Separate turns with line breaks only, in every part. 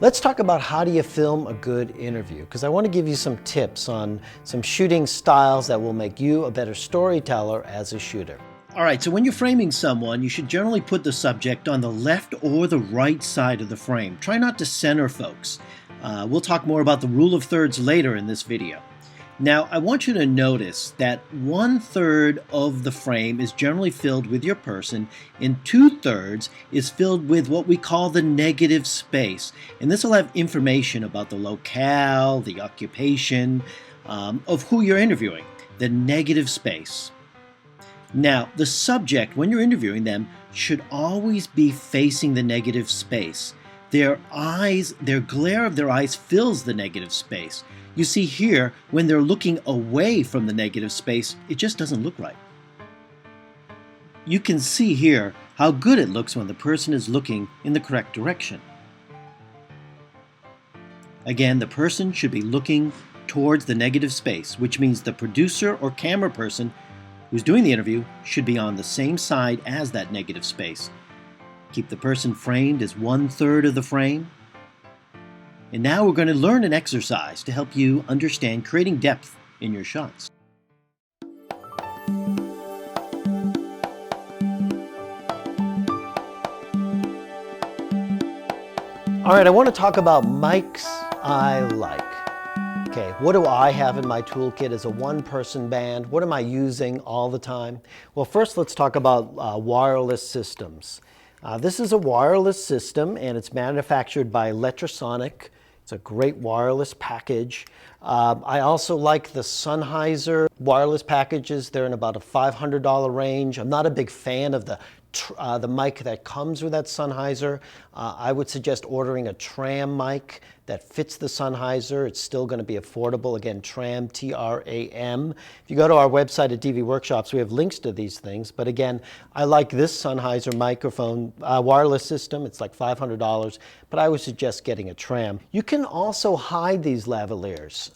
Let's talk about how do you film a good interview, because I want to give you some tips on some shooting styles that will make you a better storyteller as a shooter. All right, so when you're framing someone, you should generally put the subject on the left or the right side of the frame. Try not to center folks. We'll talk more about the rule of thirds later in this video. Now, I want you to notice that 1/3 of the frame is generally filled with your person, and 2/3 is filled with what we call the negative space. And this will have information about the locale, the occupation of who you're interviewing, the negative space. Now, the subject, when you're interviewing them, should always be facing the negative space. Their glare of their eyes fills the negative space. You see here, when they're looking away from the negative space, it just doesn't look right. You can see here how good it looks when the person is looking in the correct direction. Again, the person should be looking towards the negative space, which means the producer or camera person who's doing the interview should be on the same side as that negative space. Keep the person framed as 1/3 of the frame. And now we're going to learn an exercise to help you understand creating depth in your shots. All right, I want to talk about mics I like. Okay, what do I have in my toolkit as a one-person band? What am I using all the time? Well, first let's talk about wireless systems. This is a wireless system, and it's manufactured by Electrosonic. It's a great wireless package. I also like the Sennheiser wireless packages. They're in about a $500 range. I'm not a big fan of the mic that comes with that Sennheiser. I would suggest ordering a tram mic that fits the Sennheiser. It's still going to be affordable. Again, tram, T-R-A-M. If you go to our website at DV Workshops, we have links to these things. But again, I like this Sennheiser microphone wireless system. It's like $500, but I would suggest getting a tram. You can also hide these lavaliers.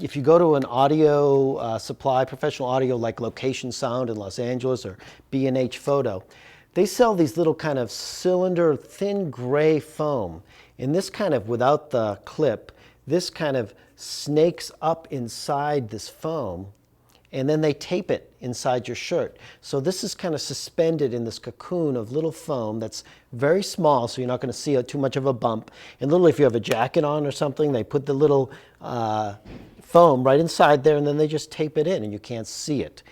If you go to an audio supply, professional audio like Location Sound in Los Angeles or B&H Photo, they sell these little kind of cylinder, thin gray foam. And this kind of, without the clip, this kind of snakes up inside this foam, and then they tape it inside your shirt. So this is kind of suspended in this cocoon of little foam that's very small, so you're not going to see too much of a bump. And literally, if you have a jacket on or something, they put the little foam right inside there, and then they just tape it in, and you can't see it.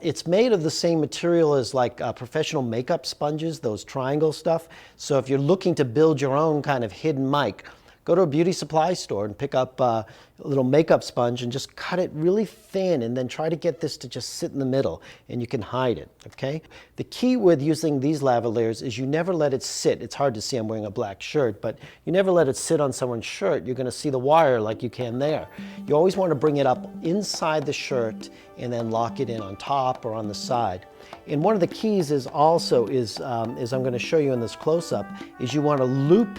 It's made of the same material as like professional makeup sponges, those triangle stuff. So if you're looking to build your own kind of hidden mic, go to a beauty supply store and pick up a little makeup sponge and just cut it really thin, and then try to get this to just sit in the middle, and you can hide it, okay? The key with using these lavaliers is you never let it sit. It's hard to see, I'm wearing a black shirt, but you never let it sit on someone's shirt. You're gonna see the wire like you can there. You always wanna bring it up inside the shirt and then lock it in on top or on the side. And one of the keys is also, as I'm gonna show you in this close-up, is you wanna loop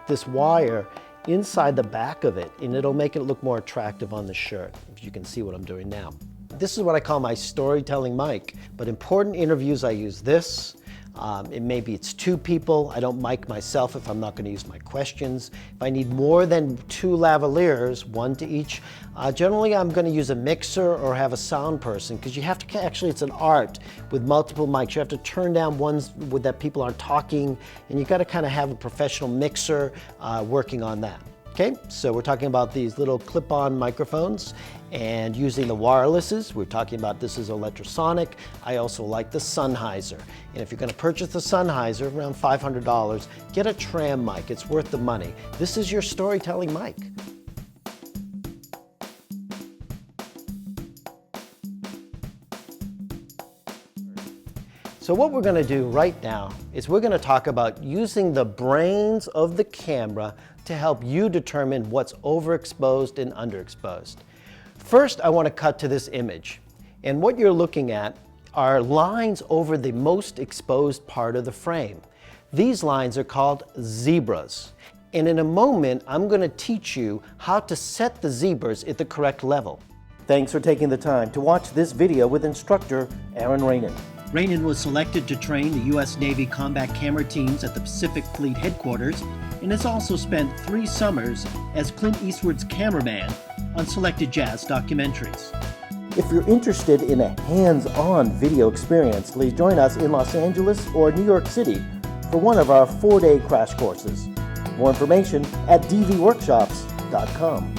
this wire inside the back of it, and it'll make it look more attractive on the shirt, if you can see what I'm doing now. This is what I call my storytelling mic, but important interviews I use this. Maybe it's 2 people. I don't mic myself if I'm not going to use my questions. If I need more than 2 lavaliers, 1 to each, generally I'm going to use a mixer or have a sound person, because you have to actually, it's an art with multiple mics. You have to turn down ones that people aren't talking, and you got to kind of have a professional mixer working on that. Okay, so we're talking about these little clip-on microphones and using the wirelesses. We're talking about this is Electrosonic. I also like the Sennheiser. And if you're going to purchase the Sennheiser, around $500, get a tram mic. It's worth the money. This is your storytelling mic. So what we're going to do right now is we're going to talk about using the brains of the camera to help you determine what's overexposed and underexposed. First, I want to cut to this image. And what you're looking at are lines over the most exposed part of the frame. These lines are called zebras. And in a moment, I'm going to teach you how to set the zebras at the correct level. Thanks for taking the time to watch this video with instructor Aron Ranen. Ranen was selected to train the U.S. Navy combat camera teams at the Pacific Fleet headquarters and has also spent 3 summers as Clint Eastwood's cameraman on selected jazz documentaries.
If you're interested in a hands-on video experience, please join us in Los Angeles or New York City for one of our 4-day crash courses. More information at dvworkshops.com.